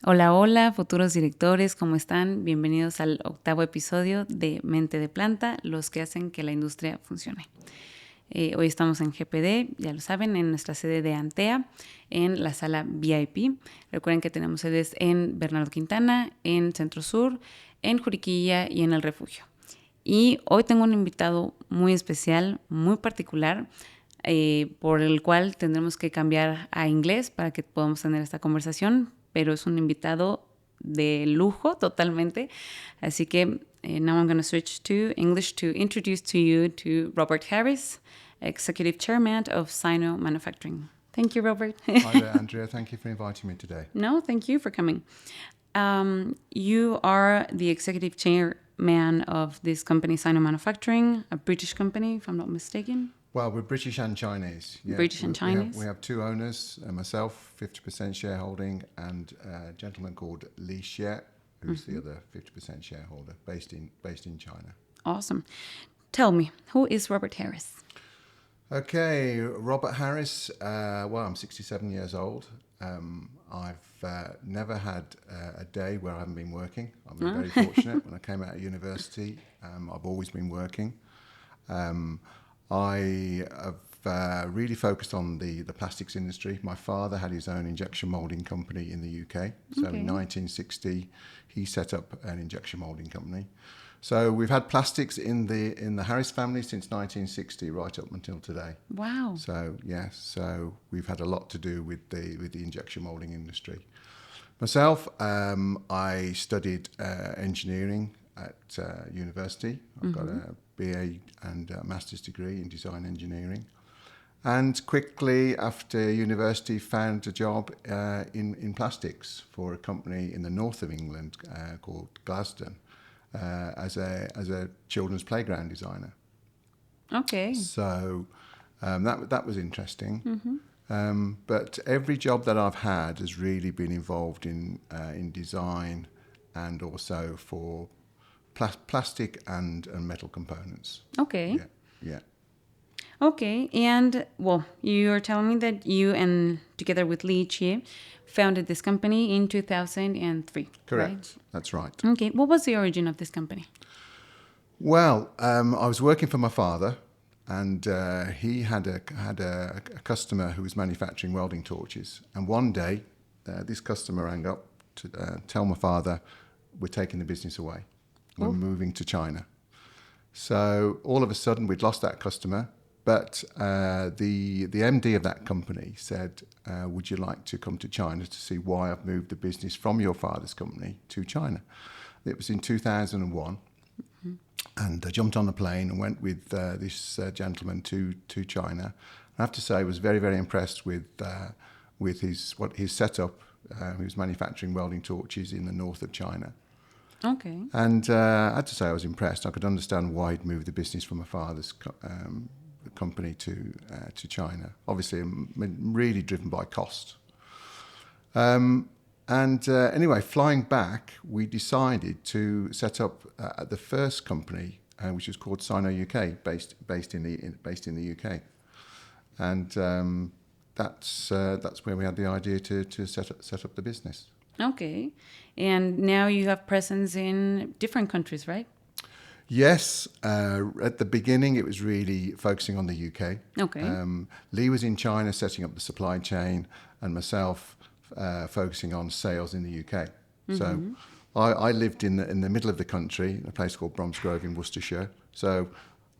Hola, hola, futuros directores, ¿cómo están? Bienvenidos al 8º episodio de Mente de Planta, los que hacen que la industria funcione. Hoy estamos en GPD, ya lo saben, en nuestra sede de Antea, en la sala VIP. Recuerden que tenemos sedes en Bernardo Quintana, en Centro Sur, en Juriquilla y en El Refugio. Y hoy tengo un invitado muy especial, muy particular, por el cual tendremos que cambiar a inglés para que podamos tener esta conversación, pero es un invitado de lujo totalmente. Así que now I'm going to switch to English to introduce to you to Robert Harris, Executive Chairman of Sino Manufacturing. Thank you, Robert. Hi there, Andrea. Thank you for inviting me today. No, thank you for coming. You are the executive chairman of this company, Sino Manufacturing, a British company, if I'm not mistaken. Well, we're British and Chinese. Yeah. British and Chinese. We have two owners, myself, 50% shareholding, and a gentleman called Li Xie, who's the other 50% shareholder, based in China. Awesome. Tell me, who is Robert Harris? Okay, Robert Harris. I'm 67 years old. I've never had a day where I haven't been working. I've been very fortunate. When I came out of university, I've always been working. I have really focused on the plastics industry. My father had his own injection moulding company in the UK. So in 1960, he set up an injection moulding company. So we've had plastics in the Harris family since 1960, right up until today. Wow. So yes, so we've had a lot to do with the injection moulding industry. Myself, I studied engineering at university. I've got a BA and a master's degree in design engineering. And quickly after university found a job in plastics for a company in the north of England called Glaston as a children's playground designer. Okay. So that was interesting. But every job that I've had has really been involved in design and also for plastic and metal components. Okay. Yeah. Okay. And, well, you're telling me that you and together with Li Xie founded this company in 2003. Correct. Right? That's right. Okay. What was the origin of this company? Well, I was working for my father, and he had a customer who was manufacturing welding torches. And one day, this customer rang up to tell my father, we're taking the business away. We're moving to China. So all of a sudden, we'd lost that customer. But the MD of that company said, would you like to come to China to see why I've moved the business from your father's company to China? It was in 2001. And I jumped on the plane and went with this gentleman to China. I have to say I was very, very impressed with his setup. He was manufacturing welding torches in the north of China. Okay. And I had to say I was impressed. I could understand why he'd moved the business from my father's company to China. Obviously, really driven by cost. Anyway, flying back, we decided to set up the first company, which was called Sino UK, based in the UK, and that's where we had the idea to set up the business. Okay. And now you have presence in different countries, right? Yes. At the beginning, it was really focusing on the UK. Okay. Lee was in China setting up the supply chain, and myself focusing on sales in the UK. So I lived in the middle of the country, in a place called Bromsgrove in Worcestershire. So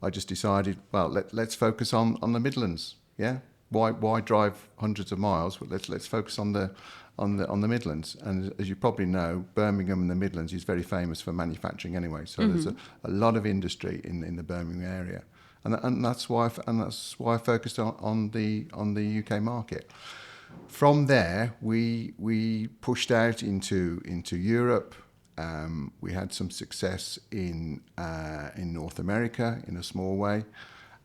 I just decided, well, let's focus on the Midlands. Yeah. Why drive hundreds of miles? Well, let's focus on the Midlands. And as you probably know, Birmingham and the Midlands is very famous for manufacturing anyway. So there's a lot of industry in the Birmingham area, and that's why I focused on the UK market. From there, we pushed out into Europe. We had some success in North America in a small way.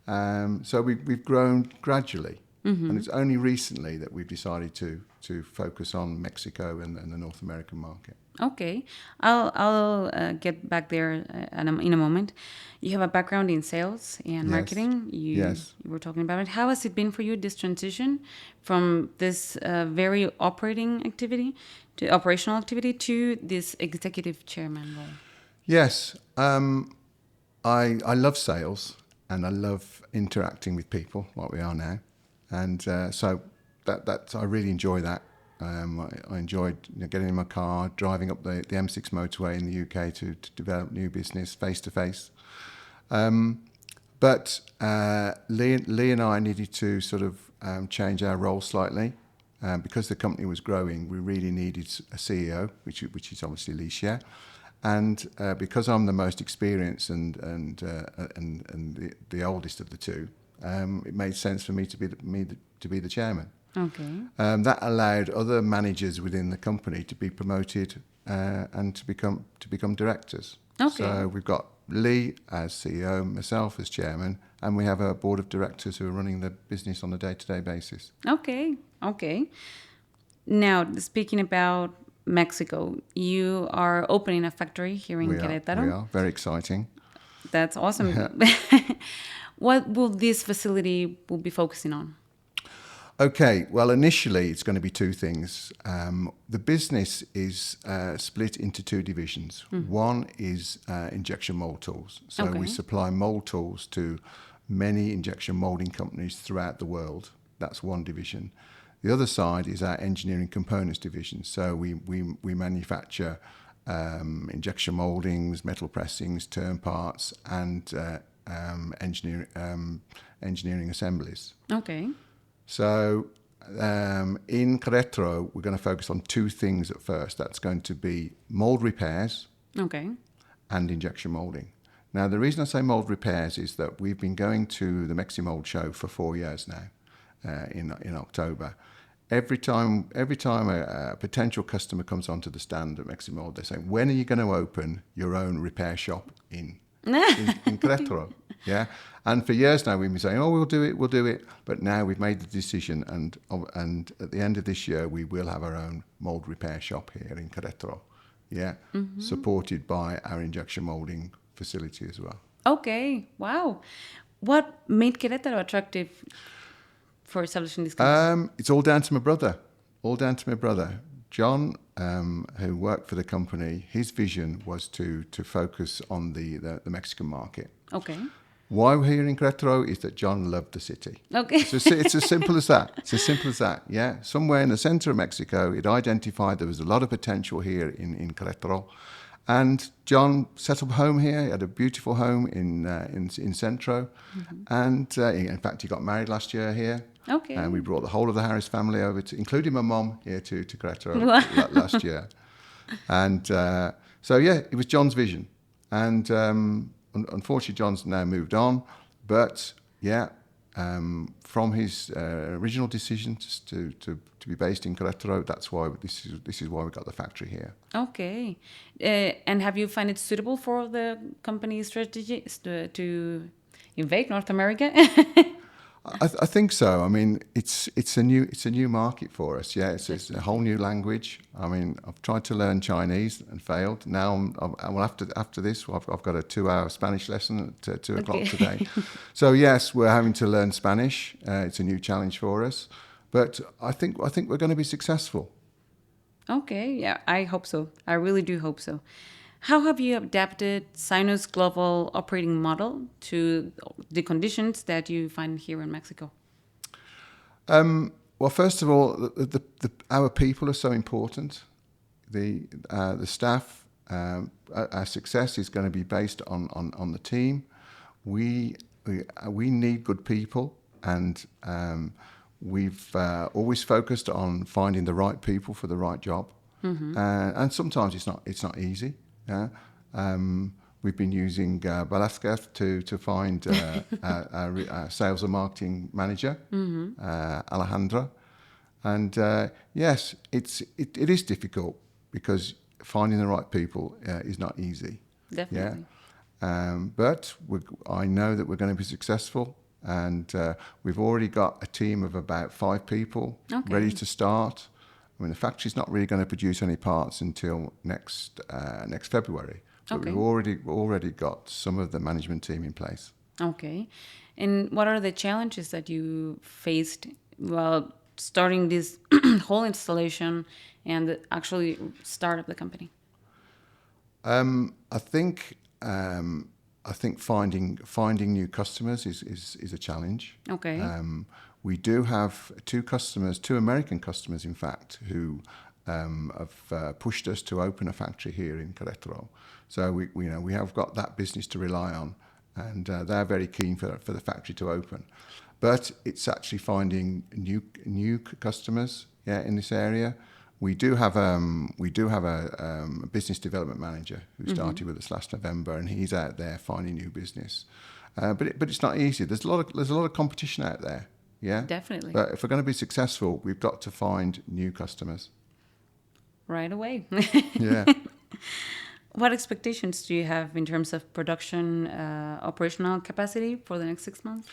So we've grown gradually. And it's only recently that we've decided to focus on Mexico and the North American market. Okay. I'll get back there in a moment. You have a background in sales and marketing. You were talking about it. How has it been for you, this transition from this very operating activity to operational activity to this executive chairman role? Yes, I love sales and I love interacting with people like we are now, and so that I really enjoy that. I enjoyed getting in my car, driving up the M6 motorway in the UK to develop new business face to face. But Lee and I needed to sort of change our role slightly. Because the company was growing, we really needed a CEO, which is obviously Lee Xia. And because I'm the most experienced and the oldest of the two, it made sense for me to be the chairman. Okay. That allowed other managers within the company to be promoted and to become directors. Okay. So we've got Lee as CEO, myself as chairman, and we have a board of directors who are running the business on a day-to-day basis. Okay. Now, speaking about Mexico, you are opening a factory here in Querétaro. We are. Very exciting. That's awesome. What will this facility be focusing on? Okay, well, initially it's going to be two things. The business is split into two divisions. One is injection mold tools. So we supply mold tools to many injection molding companies throughout the world. That's one division. The other side is our engineering components division. So we manufacture injection moldings, metal pressings, turn parts, and engineering assemblies. Okay. So in Querétaro, we're going to focus on two things at first. That's going to be mold repairs and injection molding. Now, the reason I say mold repairs is that we've been going to the Meximold show for 4 years now in October. Every time a potential customer comes onto the stand at Meximold, they say, when are you going to open your own repair shop in Querétaro? Yeah, and for years now we've been saying, "Oh, we'll do it." But now we've made the decision, and at the end of this year, we will have our own mold repair shop here in Querétaro. Yeah, supported by our injection molding facility as well. Okay, wow. What made Querétaro attractive for establishing this company? It's all down to my brother. John, who worked for the company, his vision was to focus on the Mexican market. Okay. Why we're here in Querétaro is that John loved the city. Okay. It's as simple as that. Yeah. Somewhere in the center of Mexico, it identified there was a lot of potential here in Querétaro. And John set up home here. He had a beautiful home in Centro. And in fact, he got married last year here. Okay. And we brought the whole of the Harris family over, including my mom, here to Querétaro last year. And so, yeah, it was John's vision. And unfortunately, John's now moved on. But, yeah, from his original decision to be based in Querétaro, that's why this is why we got the factory here. Okay. And have you found it suitable for the company's strategy to invade North America? I think so. I mean, it's a new market for us. Yeah, it's a whole new language. I mean, I've tried to learn Chinese and failed. Now after this, I've got a 2-hour Spanish lesson at 2 o'clock today. So yes, we're having to learn Spanish. It's a new challenge for us, but I think we're going to be successful. Okay, yeah, I hope so. I really do hope so. How have you adapted Sino's global operating model to the conditions that you find here in Mexico? Well, first of all, our people are so important. The staff, our success is going to be based on the team. We need good people, and we've always focused on finding the right people for the right job. And sometimes it's not easy. Yeah, we've been using Velasquez to find our sales and marketing manager, Alejandra, and yes, it is difficult because finding the right people is not easy. Definitely. Yeah, but I know that we're going to be successful, and we've already got a team of about 5 people ready to start. I mean, the factory's not really going to produce any parts until next February. But we've already got some of the management team in place. Okay. And what are the challenges that you faced while starting this whole installation and actually start up the company? I think finding new customers is a challenge. Okay. We do have two American customers, in fact, who have pushed us to open a factory here in Querétaro. So we have got that business to rely on, and they're very keen for the factory to open. But it's actually finding new customers, in this area. We do have a business development manager who started with us last November, and he's out there finding new business. But it's not easy. There's a lot of competition out there. Yeah, Definitely. But if we're going to be successful, we've got to find new customers. Right away. Yeah. What expectations do you have in terms of production, operational capacity for the next 6 months?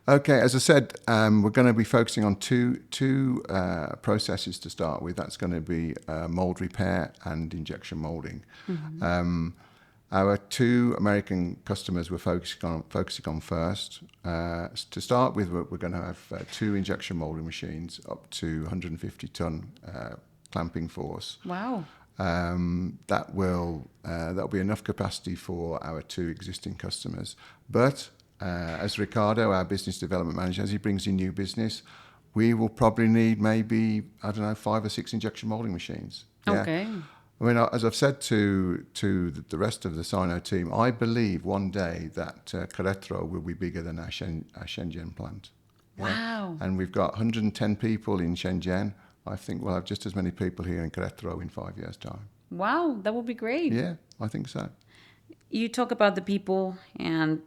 Okay, as I said, we're going to be focusing on two processes to start with. That's going to be mold repair and injection molding. Our two American customers we're focusing on first. To start with, we're going to have two injection molding machines up to 150-ton clamping force. Wow. That'll be enough capacity for our two existing customers. But as Ricardo, our business development manager, as he brings in new business, we will probably need maybe, 5 or 6 injection molding machines. Yeah? Okay. I mean, as I've said to the rest of the Sino team, I believe one day that Querétaro will be bigger than our Shenzhen plant. Yeah? Wow. And we've got 110 people in Shenzhen. I think we'll have just as many people here in Querétaro in 5 years' time. Wow, that would be great. Yeah, I think so. You talk about the people, and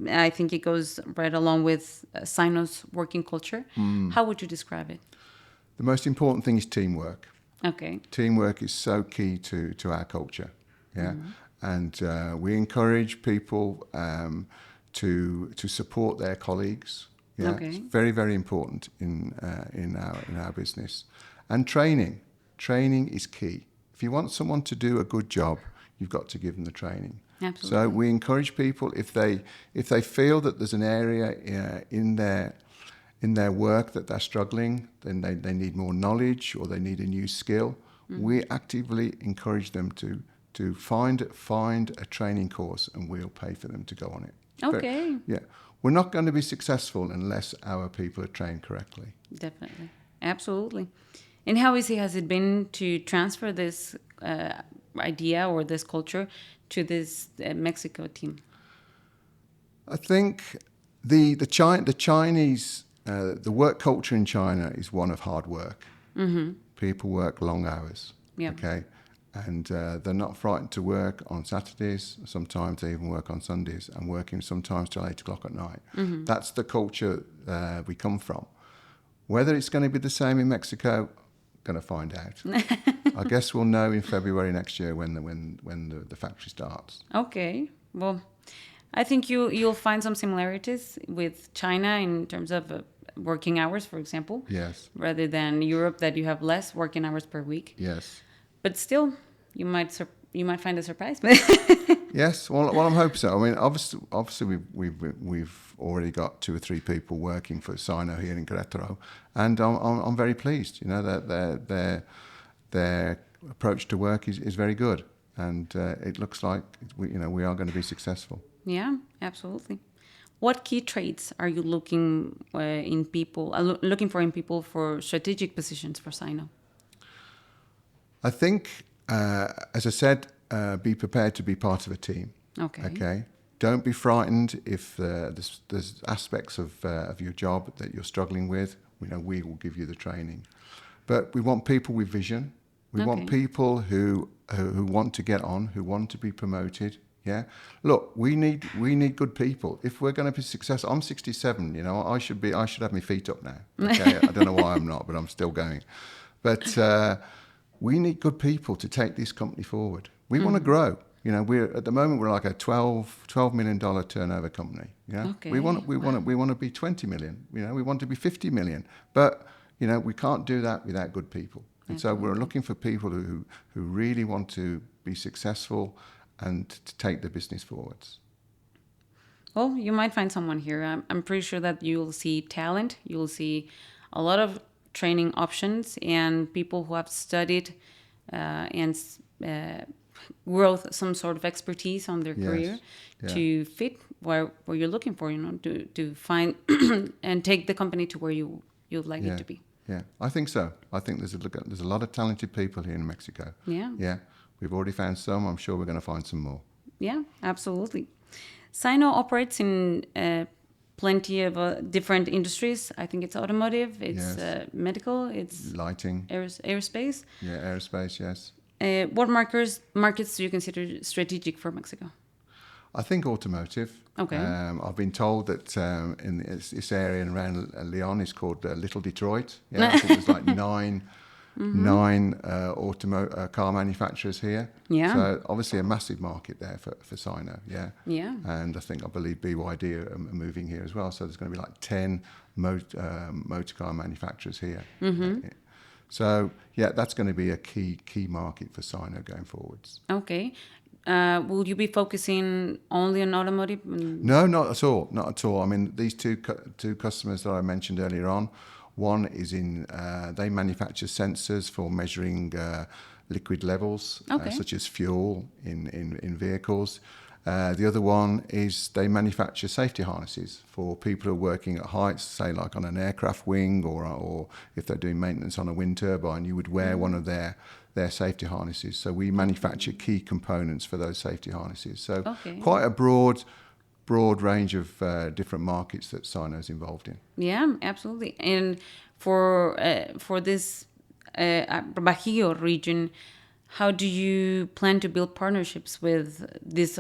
I think it goes right along with Sino's working culture. How would you describe it? The most important thing is teamwork. Okay. Teamwork is so key to our culture. Yeah, and we encourage people to support their colleagues. Yeah, Okay. it's very, very important in our business. And training is key. If you want someone to do a good job, you've got to give them the training. Absolutely. So we encourage people, if they feel that there's an area in their work that they're struggling, then they need more knowledge or they need a new skill, we actively encourage them to find a training course, and we'll pay for them to go on it. Okay. Yeah. We're not going to be successful unless our people are trained correctly. Definitely. Absolutely. And how easy has it been to transfer this idea or this culture to this Mexico team? I think the Chinese, the work culture in China is one of hard work. People work long hours. Yeah. Okay. And they're not frightened to work on Saturdays. Sometimes they even work on Sundays, and working sometimes till 8 o'clock at night. That's the culture we come from. Whether it's going to be the same in Mexico, going to find out. I guess we'll know in February next year when the factory starts. Okay. Well, I think you'll find some similarities with China in terms of working hours, for example. Yes. Rather than Europe, that you have less working hours per week. Yes. But still, you might find a surprise. Yes, well, I'm hoping so. I mean, obviously we've already got 2 or 3 people working for Sino here in Querétaro, and I'm very pleased. You know, that their approach to work is very good, and it looks like we are going to be successful. Yeah, absolutely. What key traits are you looking in people? Looking for in people for strategic positions for Sino? I think, as I said, be prepared to be part of a team. Okay. Okay. Don't be frightened if there's aspects of your job that you're struggling with. We will give you the training, but we want people with vision. We want people who want to get on, who want to be promoted. Yeah. Look, we need good people if we're going to be successful. I'm 67. I should have my feet up now. Okay. I don't know why I'm not, but I'm still going. But we need good people to take this company forward. We want to grow. At the moment we're like a $12 million turnover company. Okay. We want to be 20 million. We want to be 50 million. But we can't do that without good people. And so we're looking for people who really want to be successful and to take the business forwards. Well, you might find someone here. I'm pretty sure that you'll see talent. You'll see a lot of training options and people who have studied and growth, some sort of expertise on their career to fit where you're looking for, to find and take the company to where you'd like it to be. Yeah, I think so. I think there's a lot of talented people here in Mexico. Yeah. We've already found some. I'm sure we're going to find some more. Yeah, absolutely. Sino operates in plenty of different industries. I think it's automotive, it's medical, it's lighting, aerospace. Yeah, aerospace, yes. What markets do you consider strategic for Mexico? I think automotive. Okay. I've been told that in this area and around Leon is called Little Detroit. Yeah, I think there's like nine car manufacturers here. Yeah. So obviously a massive market there for Sino. Yeah. Yeah. And I believe BYD are moving here as well. So there's going to be like 10 motor car manufacturers here. So yeah, that's going to be a key market for Sino going forwards. Okay. Will you be focusing only on automotive? No, not at all. Not at all. I mean, these two customers that I mentioned earlier on, one is they manufacture sensors for measuring liquid levels, such as fuel in vehicles. The other one is they manufacture safety harnesses for people who are working at heights, say like on an aircraft wing, or if they're doing maintenance on a wind turbine, you would wear one of their safety harnesses. So we manufacture key components for those safety harnesses. So quite a broad range of different markets that Sino is involved in. Yeah, absolutely. And for this Bajío region, how do you plan to build partnerships with these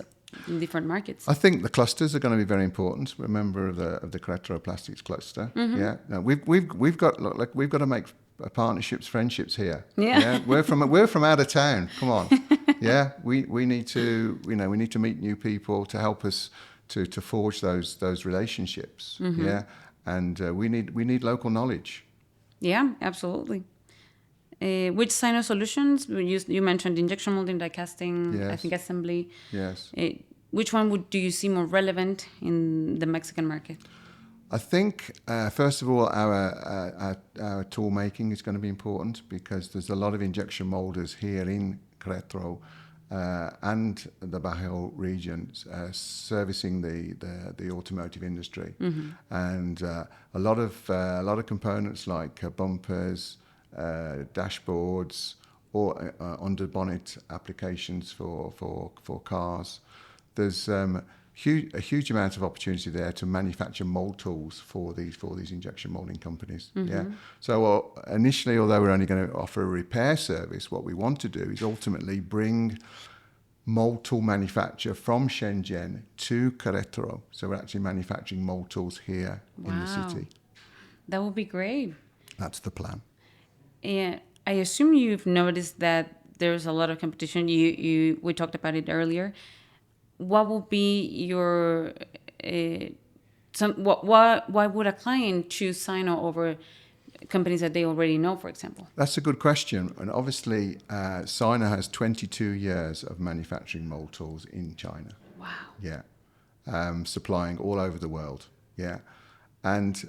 different markets? I think the clusters are going to be very important. We're a member of the Querétaro Plastics Cluster. Yeah, no, we've got to make partnerships, friendships here. Yeah, we're from out of town. Come on. Yeah, we need to meet new people to help us to forge those relationships. Yeah, and we need local knowledge. Yeah, absolutely. Which Sino solutions? You mentioned injection molding, die casting, I think assembly. Yes. Which one do you see more relevant in the Mexican market? I think, first of all, our tool making is going to be important because there's a lot of injection molders here in Querétaro and the Bajío region servicing the automotive industry, and a lot of components like bumpers, dashboards, or under bonnet applications for cars. There's a huge amount of opportunity there to manufacture mold tools for these injection molding companies. Yeah. So initially, although we're only going to offer a repair service, what we want to do is ultimately bring mold tool manufacture from Shenzhen to Querétaro. So we're actually manufacturing mold tools here in the city. That would be great. That's the plan. And I assume you've noticed that there's a lot of competition. We talked about it earlier. What would be your why would a client choose Sino over companies that they already know, for example? That's a good question. And obviously, Sino has 22 years of manufacturing mold tools in China. Wow. Yeah. Supplying all over the world. Yeah. And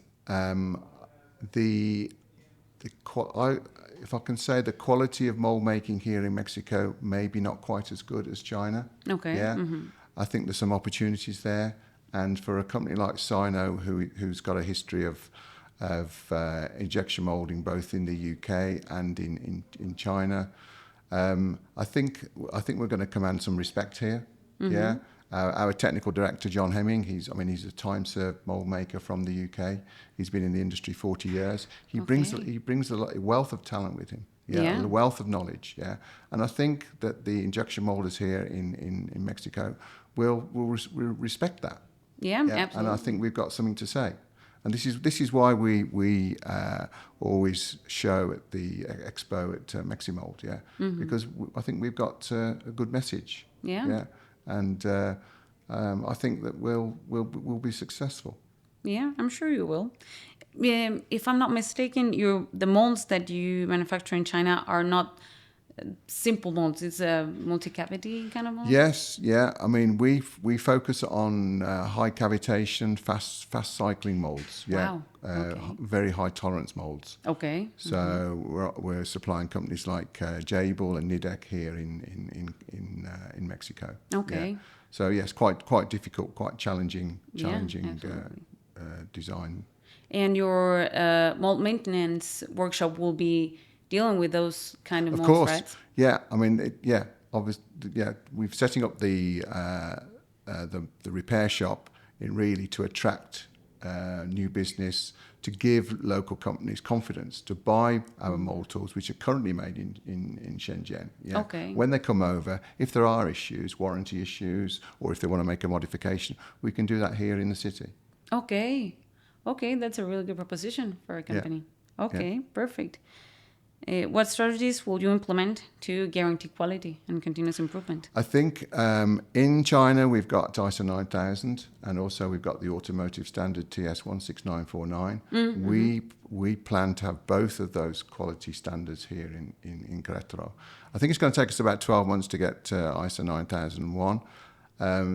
if I can say, the quality of mold making here in Mexico maybe not quite as good as China. Okay. Yeah. I think there's some opportunities there, and for a company like Sino, who's got a history of injection molding both in the UK and in China, I think we're going to command some respect here. Yeah. Our technical director, John Hemming, he's a time-served mold maker from the UK. He's been in the industry 40 years. He brings a wealth of talent with him. Yeah, a wealth of knowledge. Yeah, and I think that the injection molders here in Mexico will respect that. Yeah, absolutely. And I think we've got something to say. And this is why we always show at the expo at Meximold. Yeah, because I think we've got a good message. Yeah. Yeah. And I think that we'll be successful. Yeah, I'm sure you will. If I'm not mistaken, the molds that you manufacture in China are not simple molds. It's a multi-cavity kind of mold. Yes, yeah. I mean, we focus on high cavitation, fast cycling molds. Yeah, Wow. Okay. very high tolerance molds. Okay. So we're supplying companies like Jabil and Nidec here in Mexico. Okay. Yeah. So yes, quite difficult, quite challenging absolutely. design. And your mold maintenance workshop will be dealing with those kind of Of molds, course, right? yeah. I mean, obviously, yeah. We're setting up the repair shop really to attract new business, to give local companies confidence to buy our mold tools, which are currently made in Shenzhen. Yeah. Okay. When they come over, if there are issues, warranty issues, or if they want to make a modification, we can do that here in the city. Okay. Okay, that's a really good proposition for a company. Yeah. Okay, perfect. What strategies will you implement to guarantee quality and continuous improvement? I think in China we've got ISO 9000, and also we've got the automotive standard TS 16949. We plan to have both of those quality standards here in Querétaro. I think it's going to take us about 12 months to get ISO 9001.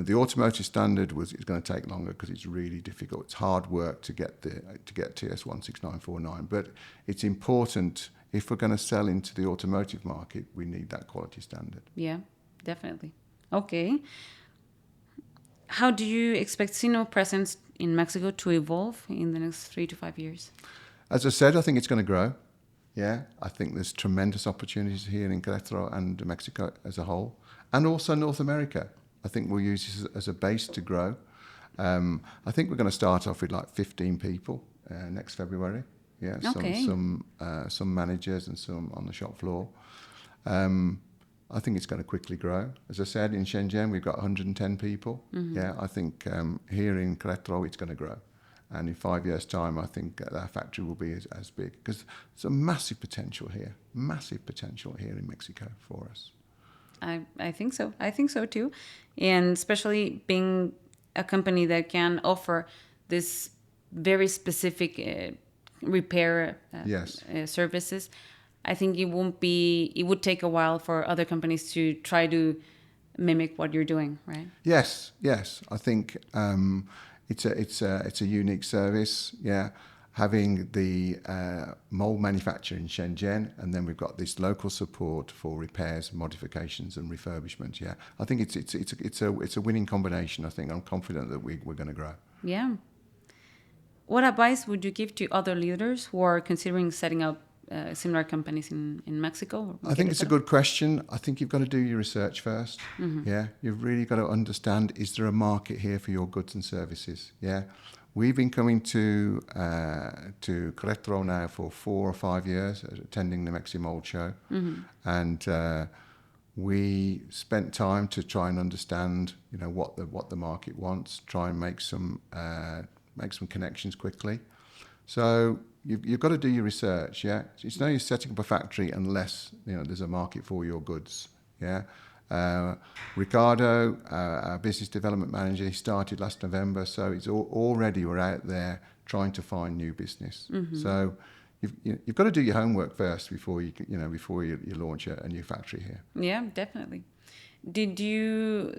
The automotive standard is going to take longer because it's really difficult. It's hard work to get TS 16949, but it's important. If we're going to sell into the automotive market, we need that quality standard. Yeah, definitely. Okay. How do you expect Sino presence in Mexico to evolve in the next 3 to 5 years? As I said, I think it's going to grow. Yeah, I think there's tremendous opportunities here in Querétaro and Mexico as a whole, and also North America. I think we'll use this as a base to grow. I think we're going to start off with like 15 people next February. Yeah, okay. some managers and some on the shop floor. I think it's going to quickly grow. As I said, in Shenzhen we've got 110 people. Yeah, I think here in Querétaro it's going to grow, and in 5 years' time I think our factory will be as big, because there's a massive potential here in Mexico for us. I think so. I think so too, and especially being a company that can offer this very specific repair services. I think it would take a while for other companies to try to mimic what you're doing, right? Yes. I think it's a unique service. Yeah, having the mold manufacturer in Shenzhen, and then we've got this local support for repairs, modifications, and refurbishment. Yeah, I think it's a winning combination. I think I'm confident that we're going to grow. Yeah. What advice would you give to other leaders who are considering setting up similar companies in Mexico? I think it's a good question. I think you've got to do your research first. Yeah, you've really got to understand, is there a market here for your goods and services? Yeah, we've been coming to Querétaro now for 4 or 5 years, attending the Mexi Mold Show, and we spent time to try and understand, what the market wants, try and make some connections quickly. So you've got to do your research. Yeah, it's no use setting up a factory unless there's a market for your goods. Yeah, Ricardo, our business development manager, he started last November, so it's already we're out there trying to find new business. So you've got to do your homework first before you launch a new factory here. Yeah, definitely. Did you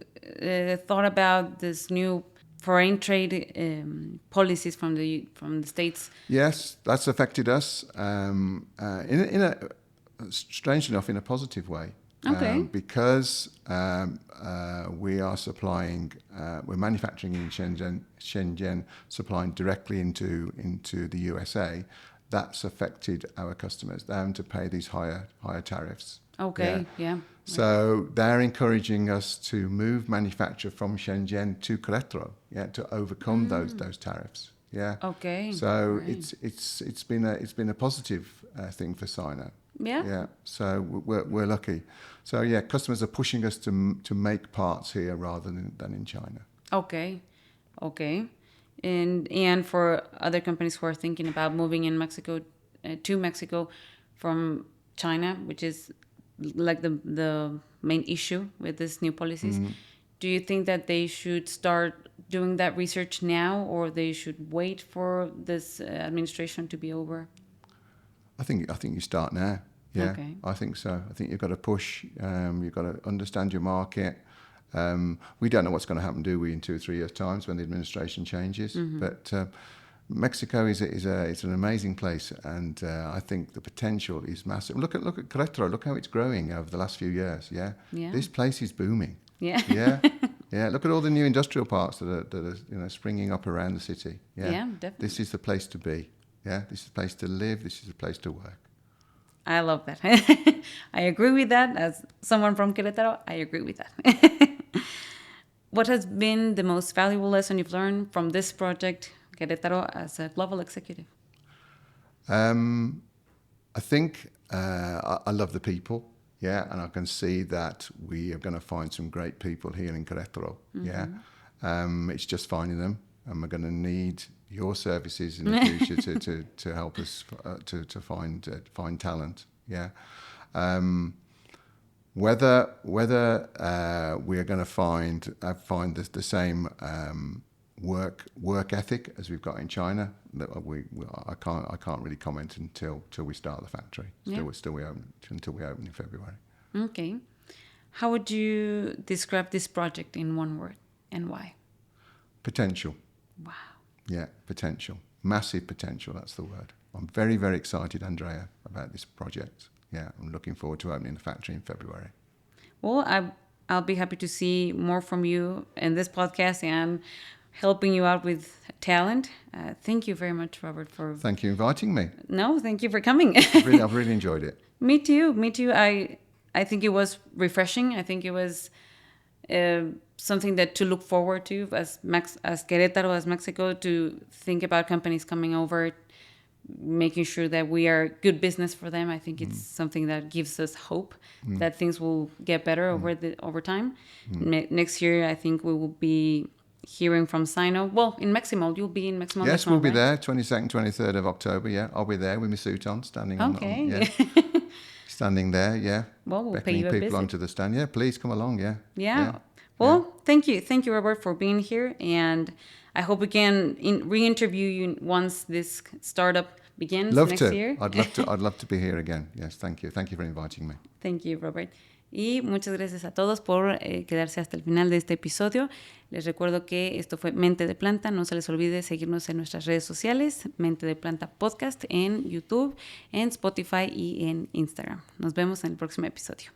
thought about this new foreign trade policies from the States? Yes, that's affected us strangely enough in a positive way. Okay. Because we are supplying, we're manufacturing in Shenzhen, supplying directly into the USA. That's affected our customers. They're having to pay these higher tariffs. Okay. Yeah. So they're encouraging us to move manufacture from Shenzhen to Querétaro, to overcome those tariffs. Yeah. Okay. So it's been a positive thing for Sino. Yeah. Yeah. So we're lucky. So yeah, customers are pushing us to make parts here rather than in China. Okay. And for other companies who are thinking about moving in Mexico to Mexico from China, which is like the main issue with these new policies, do you think that they should start doing that research now, or they should wait for this administration to be over? I think you start now. Yeah, Okay. I think so. I think you've got to push. You've got to understand your market. We don't know what's going to happen, do we, in 2 or 3 years' time when the administration changes. But Mexico is an amazing place, and I think the potential is massive. Look at Querétaro. Look how it's growing over the last few years. Yeah, this place is booming. Yeah. Yeah. Look at all the new industrial parks that are springing up around the city. Yeah, definitely. This is the place to be. Yeah, this is the place to live. This is the place to work. I love that. I agree with that. As someone from Querétaro, I agree with that. What has been the most valuable lesson you've learned from this project, Querétaro, as a global executive? I think I love the people. Yeah, and I can see that we are going to find some great people here in Querétaro. Yeah, it's just finding them, and we're going to need your services in the future to help us to find talent. Yeah, whether we are going to find the same work ethic as we've got in China, that I can't really comment until we start the factory. Until we open in February. Okay. How would you describe this project in one word, and why? Potential. Wow. Yeah, potential. Massive potential, that's the word. I'm very, very excited, Andrea, about this project. Yeah, I'm looking forward to opening the factory in February. Well, I'll be happy to see more from you in this podcast and helping you out with talent. Thank you very much, Robert, for... Thank you for inviting me. No, thank you for coming. I've really enjoyed it. Me too. I think it was refreshing. I think it was something that to look forward to as Querétaro, as Mexico, to think about companies coming over, making sure that we are good business for them. I think it's something that gives us hope that things will get better over time. Next year, I think we will be hearing from Sino. Well, in Maximo, you'll be in Maximo. Yes, we'll be there, 22nd, 23rd of October. Yeah, I'll be there with my suit on, standing on. Standing there, yeah. Well, we'll pay beckoning you a people visit. onto the stand. Yeah, please come along. Yeah. Well, thank you, Robert, for being here, and I hope we can re-interview you once this startup begins next year. I'd love to be here again. Yes, thank you for inviting me. Thank you, Robert. Y muchas gracias a todos por quedarse hasta el final de este episodio. Les recuerdo que esto fue Mente de Planta. No se les olvide seguirnos en nuestras redes sociales, Mente de Planta Podcast, en YouTube, en Spotify y en Instagram. Nos vemos en el próximo episodio.